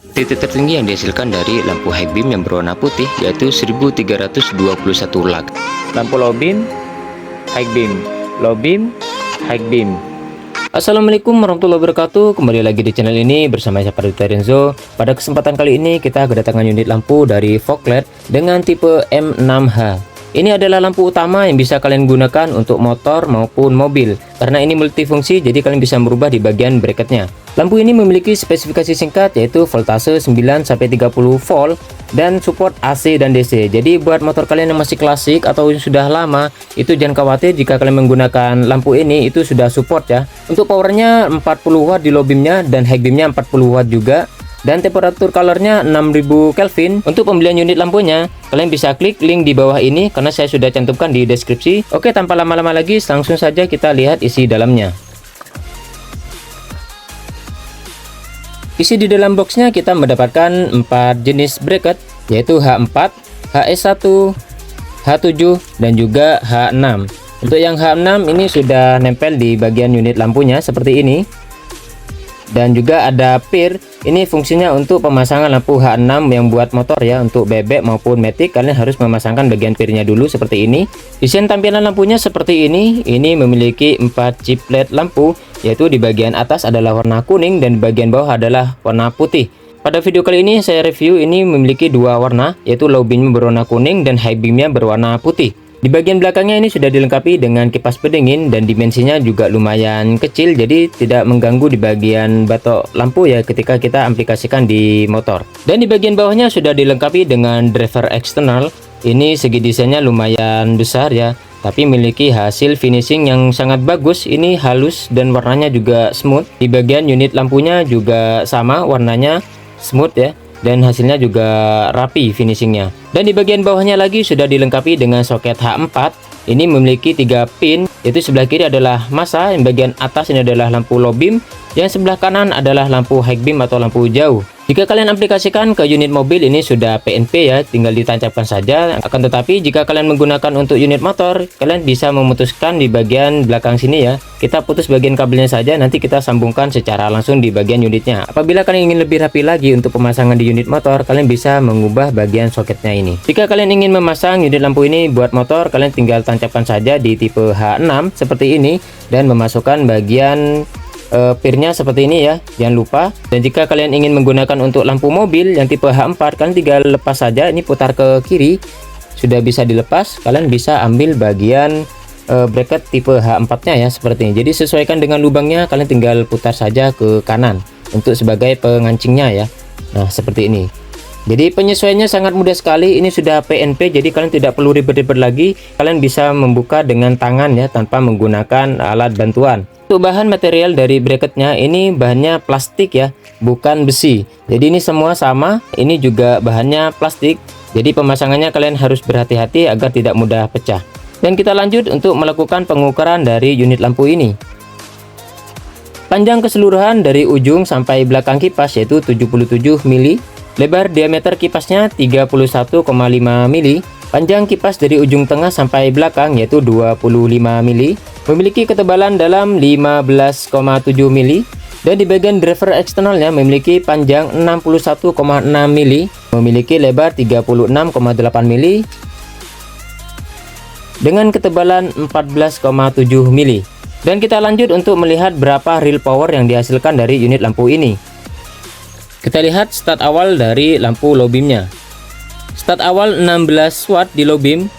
Titik tertinggi yang dihasilkan dari lampu high beam yang berwarna putih yaitu 1321 lux. Lampu low beam, high beam, low beam, high beam. Assalamualaikum warahmatullahi wabarakatuh. Kembali lagi di channel ini bersama saya Pradita Renzo. Pada kesempatan kali ini kita kedatangan unit lampu dari fog LED dengan tipe M6H. Ini adalah lampu utama yang bisa kalian gunakan untuk motor maupun mobil. Karena ini multifungsi, jadi kalian bisa merubah di bagian bracketnya. Lampu ini memiliki spesifikasi singkat yaitu voltase 9-30 volt dan support AC dan DC. Jadi buat motor kalian yang masih klasik atau yang sudah lama, itu jangan khawatir jika kalian menggunakan lampu ini, itu sudah support ya. Untuk powernya 40 watt di low beamnya dan high beamnya 40 watt juga. Dan temperatur colornya 6000 Kelvin. Untuk pembelian unit lampunya, kalian bisa klik link di bawah ini karena saya sudah cantumkan di deskripsi. Oke, tanpa lama-lama lagi, langsung saja kita lihat isi dalamnya. Isi di dalam boxnya kita mendapatkan 4 jenis bracket, yaitu H4, HS1, H7, dan juga H6. Untuk yang H6 ini sudah nempel di bagian unit lampunya seperti ini. Dan juga ada pir, ini fungsinya untuk pemasangan lampu H6 yang buat motor ya, untuk bebek maupun matic kalian harus memasangkan bagian pirnya dulu seperti ini. Desain tampilan lampunya seperti ini memiliki 4 chip LED lampu, yaitu di bagian atas adalah warna kuning dan di bagian bawah adalah warna putih. Pada video kali ini saya review ini memiliki dua warna, yaitu low beamnya berwarna kuning dan high beamnya berwarna putih. Di bagian belakangnya ini sudah dilengkapi dengan kipas pendingin dan dimensinya juga lumayan kecil, jadi tidak mengganggu di bagian batok lampu ya ketika kita aplikasikan di motor. Dan di bagian bawahnya sudah dilengkapi dengan driver eksternal. Ini segi desainnya lumayan besar ya, tapi memiliki hasil finishing yang sangat bagus. Ini halus dan warnanya juga smooth. Di bagian unit lampunya juga sama, warnanya smooth ya, dan hasilnya juga rapi finishingnya. Dan di bagian bawahnya lagi sudah dilengkapi dengan soket H4. Ini memiliki 3 pin, yaitu sebelah kiri adalah massa, yang bagian atas ini adalah lampu low beam, yang sebelah kanan adalah lampu high beam atau lampu jauh. Jika kalian aplikasikan ke unit mobil ini sudah PNP ya, tinggal ditancapkan saja. Akan tetapi jika kalian menggunakan untuk unit motor, kalian bisa memutuskan di bagian belakang sini ya. Kita putus bagian kabelnya saja, nanti kita sambungkan secara langsung di bagian unitnya. Apabila kalian ingin lebih rapi lagi untuk pemasangan di unit motor, kalian bisa mengubah bagian soketnya ini. Jika kalian ingin memasang unit lampu ini buat motor, kalian tinggal tancapkan saja di tipe H6 seperti ini dan memasukkan bagian pirnya seperti ini ya, jangan lupa. Dan jika kalian ingin menggunakan untuk lampu mobil yang tipe H4, kalian tinggal lepas saja, ini putar ke kiri, sudah bisa dilepas. Kalian bisa ambil bagian bracket tipe H4 nya ya seperti ini. Jadi sesuaikan dengan lubangnya, kalian tinggal putar saja ke kanan untuk sebagai pengancingnya ya. Nah seperti ini. Jadi penyesuaiannya sangat mudah sekali. Ini sudah PNP, jadi kalian tidak perlu ribet-ribet lagi. Kalian bisa membuka dengan tangan ya, tanpa menggunakan alat bantuan. Untuk bahan material dari bracketnya, ini bahannya plastik ya, bukan besi. Jadi ini semua sama. Ini juga bahannya plastik. Jadi pemasangannya kalian harus berhati-hati agar tidak mudah pecah. Dan kita lanjut untuk melakukan pengukuran dari unit lampu ini. Panjang keseluruhan dari ujung sampai belakang kipas yaitu 77 mili. Lebar diameter kipasnya 31,5 mili. Panjang kipas dari ujung tengah sampai belakang yaitu 25 mili. Memiliki ketebalan dalam 15,7 mili. Dan di bagian driver eksternalnya memiliki panjang 61,6 mili. Memiliki lebar 36,8 mili. Dengan ketebalan 14,7 mili. Dan kita lanjut untuk melihat berapa real power yang dihasilkan dari unit lampu ini. Kita lihat start awal dari lampu low beamnya. Start awal 16 watt di low beam.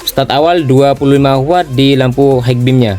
Start awal 25 watt di lampu high beamnya.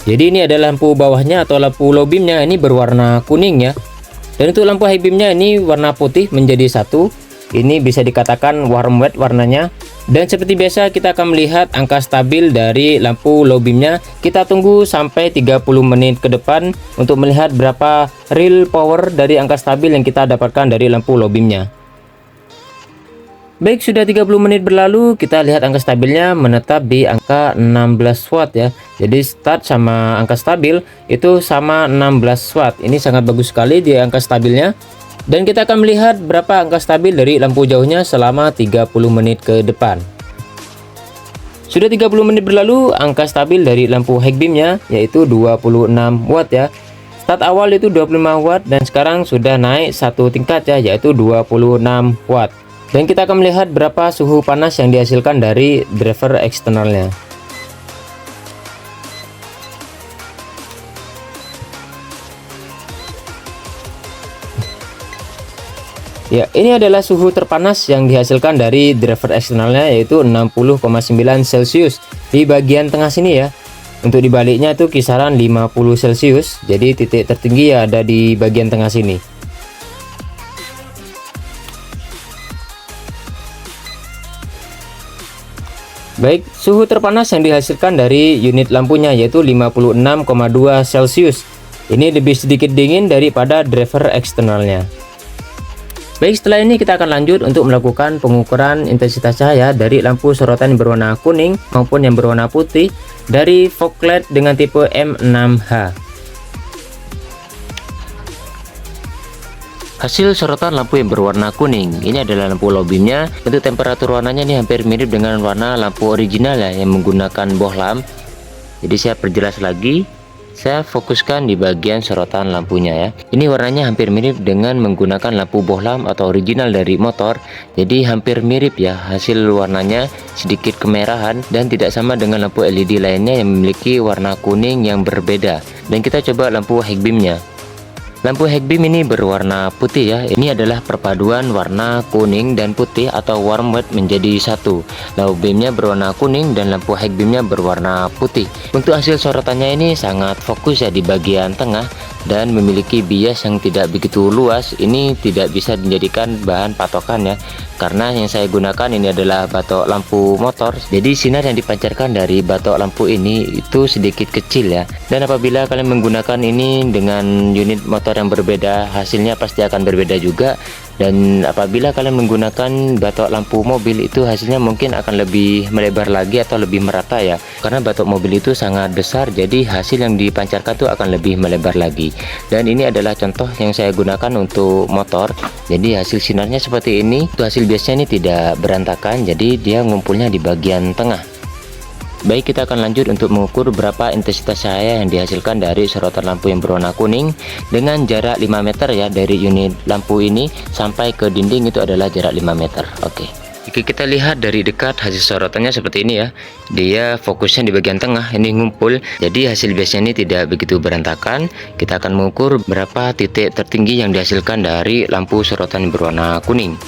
Jadi ini adalah lampu bawahnya atau lampu low beamnya, ini berwarna kuning ya. Dan untuk lampu high beamnya ini warna putih menjadi satu. Ini bisa dikatakan warm white warnanya. Dan seperti biasa kita akan melihat angka stabil dari lampu low beamnya. Kita tunggu sampai 30 menit ke depan untuk melihat berapa real power dari angka stabil yang kita dapatkan dari lampu low beamnya. Baik, sudah 30 menit berlalu, kita lihat angka stabilnya menetap di angka 16 watt ya. Jadi start sama angka stabil itu sama 16 watt. Ini sangat bagus sekali di angka stabilnya. Dan kita akan melihat berapa angka stabil dari lampu jauhnya selama 30 menit ke depan. Sudah 30 menit berlalu, angka stabil dari lampu high beamnya yaitu 26 watt ya. Start awal itu 25 watt dan sekarang sudah naik satu tingkat ya, yaitu 26 watt. Dan kita akan melihat berapa suhu panas yang dihasilkan dari driver eksternalnya. Ya, ini adalah suhu terpanas yang dihasilkan dari driver eksternalnya, yaitu 60,9 Celcius di bagian tengah sini ya. Untuk dibaliknya itu kisaran 50 Celcius. Jadi titik tertinggi ya ada di bagian tengah sini. Baik, suhu terpanas yang dihasilkan dari unit lampunya yaitu 56,2 Celcius. Ini lebih sedikit dingin daripada driver eksternalnya. Baik, setelah ini kita akan lanjut untuk melakukan pengukuran intensitas cahaya dari lampu sorotan yang berwarna kuning maupun yang berwarna putih dari fog LED dengan tipe M6H. Hasil sorotan lampu yang berwarna kuning, ini adalah lampu low beamnya. Untuk temperatur warnanya ini hampir mirip dengan warna lampu original ya, yang menggunakan bohlam. Jadi saya perjelas lagi. Saya fokuskan di bagian sorotan lampunya ya. Ini warnanya hampir mirip dengan menggunakan lampu bohlam atau original dari motor. Jadi hampir mirip ya, hasil warnanya sedikit kemerahan dan tidak sama dengan lampu LED lainnya yang memiliki warna kuning yang berbeda. Dan kita coba lampu high beamnya. Lampu high beam ini berwarna putih ya. Ini adalah perpaduan warna kuning dan putih atau warm white menjadi satu. Low beamnya berwarna kuning dan lampu high beamnya berwarna putih. Untuk hasil sorotannya ini sangat fokus ya di bagian tengah dan memiliki bias yang tidak begitu luas. Ini tidak bisa dijadikan bahan patokan ya, karena yang saya gunakan ini adalah batok lampu motor. Jadi sinar yang dipancarkan dari batok lampu ini itu sedikit kecil ya. Dan apabila kalian menggunakan ini dengan unit motor yang berbeda, hasilnya pasti akan berbeda juga. Dan apabila kalian menggunakan batok lampu mobil, itu hasilnya mungkin akan lebih melebar lagi atau lebih merata ya, karena batok mobil itu sangat besar, jadi hasil yang dipancarkan itu akan lebih melebar lagi. Dan ini adalah contoh yang saya gunakan untuk motor. Jadi hasil sinarnya seperti ini. Itu hasil biasanya ini tidak berantakan, jadi dia ngumpulnya di bagian tengah. Baik, kita akan lanjut untuk mengukur berapa intensitas cahaya yang dihasilkan dari sorotan lampu yang berwarna kuning dengan jarak 5 meter ya, dari unit lampu ini sampai ke dinding itu adalah jarak 5 meter. Oke, kita lihat dari dekat hasil sorotannya seperti ini ya. Dia fokusnya di bagian tengah, ini ngumpul. Jadi hasil biasanya ini tidak begitu berantakan. Kita akan mengukur berapa titik tertinggi yang dihasilkan dari lampu sorotan yang berwarna kuning.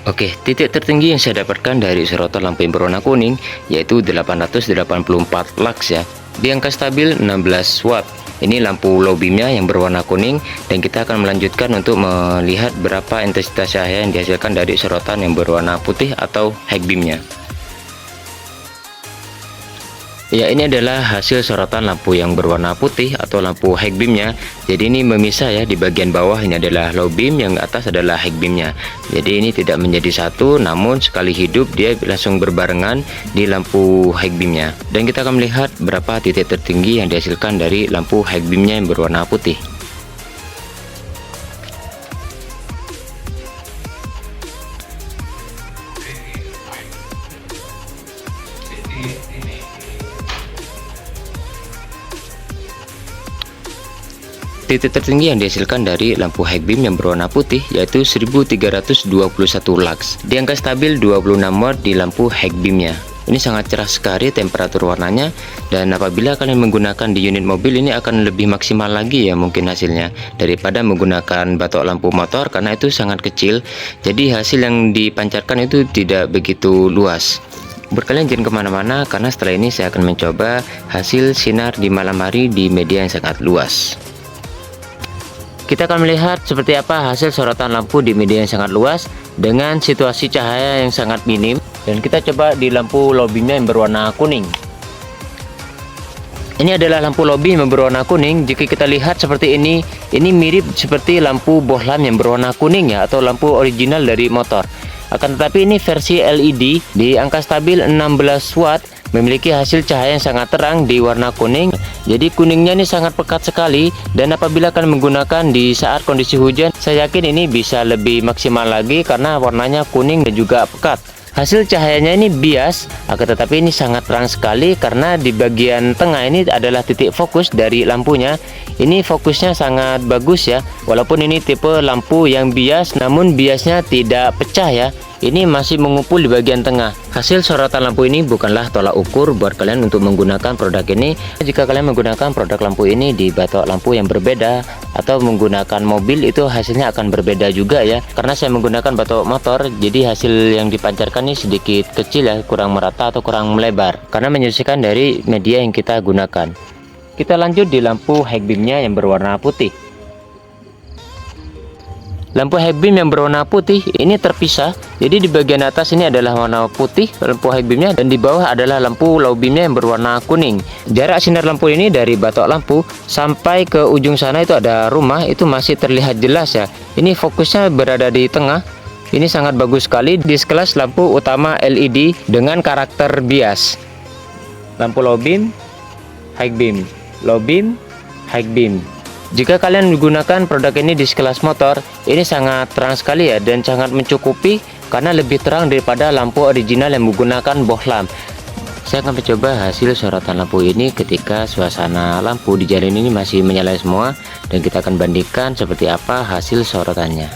Oke, titik tertinggi yang saya dapatkan dari sorotan lampu yang berwarna kuning yaitu 884 lux ya. Di angka stabil 16 watt. Ini lampu low beamnya yang berwarna kuning, dan kita akan melanjutkan untuk melihat berapa intensitas cahaya yang dihasilkan dari sorotan yang berwarna putih atau high beamnya. Ya, ini adalah hasil sorotan lampu yang berwarna putih atau lampu high beamnya. Jadi ini memisah ya, di bagian bawah ini adalah low beam, yang atas adalah high beamnya. Jadi ini tidak menjadi satu, namun sekali hidup dia langsung berbarengan di lampu high beamnya. Dan kita akan melihat berapa titik tertinggi yang dihasilkan dari lampu high beamnya yang berwarna putih. Titik tertinggi yang dihasilkan dari lampu high beam yang berwarna putih yaitu 1321 lux. Di angka stabil 26 watt di lampu high beamnya. Ini sangat cerah sekali temperatur warnanya, dan apabila kalian menggunakan di unit mobil ini akan lebih maksimal lagi ya mungkin hasilnya daripada menggunakan batok lampu motor, karena itu sangat kecil. Jadi hasil yang dipancarkan itu tidak begitu luas. Kalian jangan kemana-mana, karena setelah ini saya akan mencoba hasil sinar di malam hari di media yang sangat luas. Kita akan melihat seperti apa hasil sorotan lampu di media yang sangat luas dengan situasi cahaya yang sangat minim. Dan kita coba di lampu low beamnya yang berwarna kuning. Ini adalah lampu low beam yang berwarna kuning. Jika kita lihat seperti ini mirip seperti lampu bohlam yang berwarna kuning ya, atau lampu original dari motor. Akan tetapi ini versi LED di angka stabil 16 watt memiliki hasil cahaya yang sangat terang di warna kuning. Jadi kuningnya ini sangat pekat sekali, dan apabila kalian menggunakan di saat kondisi hujan, saya yakin ini bisa lebih maksimal lagi karena warnanya kuning dan juga pekat. Hasil cahayanya ini bias, akan tetapi ini sangat terang sekali karena di bagian tengah ini adalah titik fokus dari lampunya. Ini fokusnya sangat bagus ya, walaupun ini tipe lampu yang bias, namun biasnya tidak pecah ya. Ini masih mengumpul di bagian tengah. Hasil sorotan lampu ini bukanlah tolak ukur buat kalian untuk menggunakan produk ini. Jika kalian menggunakan produk lampu ini di batok lampu yang berbeda atau menggunakan mobil, itu hasilnya akan berbeda juga ya. Karena saya menggunakan batok motor, jadi hasil yang dipancarkan ini sedikit kecil ya, kurang merata atau kurang melebar, karena menyesuaikan dari media yang kita gunakan. Kita lanjut di lampu high beamnya yang berwarna putih. Lampu high beam yang berwarna putih ini terpisah. Jadi di bagian atas ini adalah warna putih lampu high beamnya, dan di bawah adalah lampu low beamnya yang berwarna kuning. Jarak sinar lampu ini dari batok lampu sampai ke ujung sana itu ada rumah, itu masih terlihat jelas ya. Ini fokusnya berada di tengah. Ini sangat bagus sekali di sekelas lampu utama LED dengan karakter bias. Lampu low beam, high beam, low beam, high beam. Jika kalian menggunakan produk ini di sekelas motor, ini sangat terang sekali ya, dan sangat mencukupi karena lebih terang daripada lampu original yang menggunakan bohlam. Saya akan mencoba hasil sorotan lampu ini ketika suasana lampu di jalan ini masih menyala semua, dan kita akan bandingkan seperti apa hasil sorotannya.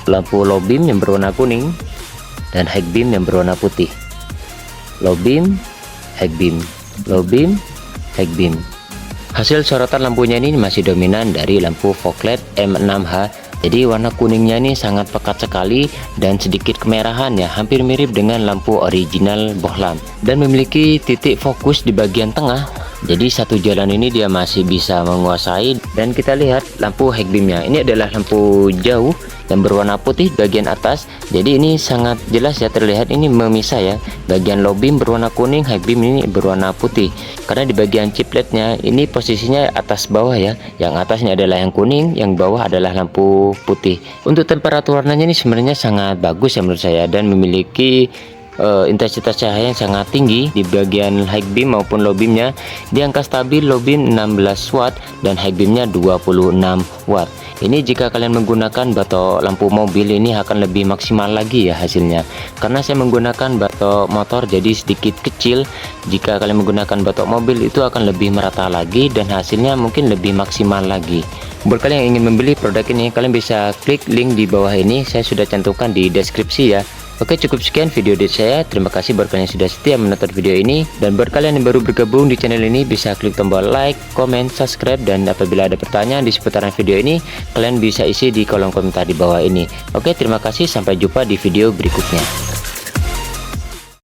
Lampu low beam yang berwarna kuning dan high beam yang berwarna putih. Low beam, high beam, low beam, high beam. Hasil sorotan lampunya ini masih dominan dari lampu fog LED M6H. Jadi warna kuningnya ini sangat pekat sekali dan sedikit kemerahan ya, hampir mirip dengan lampu original bohlam, dan memiliki titik fokus di bagian tengah. Jadi satu jalan ini dia masih bisa menguasai. Dan kita lihat lampu high beamnya, ini adalah lampu jauh yang berwarna putih bagian atas. Jadi ini sangat jelas ya, terlihat ini memisah ya. Bagian low beam berwarna kuning, high beam ini berwarna putih. Karena di bagian chip LED-nya ini posisinya atas bawah ya. Yang atas ini adalah yang kuning, yang bawah adalah lampu putih. Untuk temperatur warnanya ini sebenarnya sangat bagus ya menurut saya, dan memiliki intensitas cahaya yang sangat tinggi di bagian high beam maupun low beamnya. Di angka stabil low beam 16 watt dan high beamnya 26 watt. Ini jika kalian menggunakan batok lampu mobil ini akan lebih maksimal lagi ya hasilnya, karena saya menggunakan batok motor jadi sedikit kecil. Jika kalian menggunakan batok mobil itu akan lebih merata lagi dan hasilnya mungkin lebih maksimal lagi. Buat kalian yang ingin membeli produk ini, kalian bisa klik link di bawah ini, saya sudah cantumkan di deskripsi ya. Oke, cukup sekian video dari saya. Terima kasih buat kalian yang sudah setia menonton video ini. Dan buat kalian yang baru bergabung di channel ini, bisa klik tombol like, comment, subscribe. Dan apabila ada pertanyaan di seputaran video ini, kalian bisa isi di kolom komentar di bawah ini. Oke, terima kasih. Sampai jumpa di video berikutnya.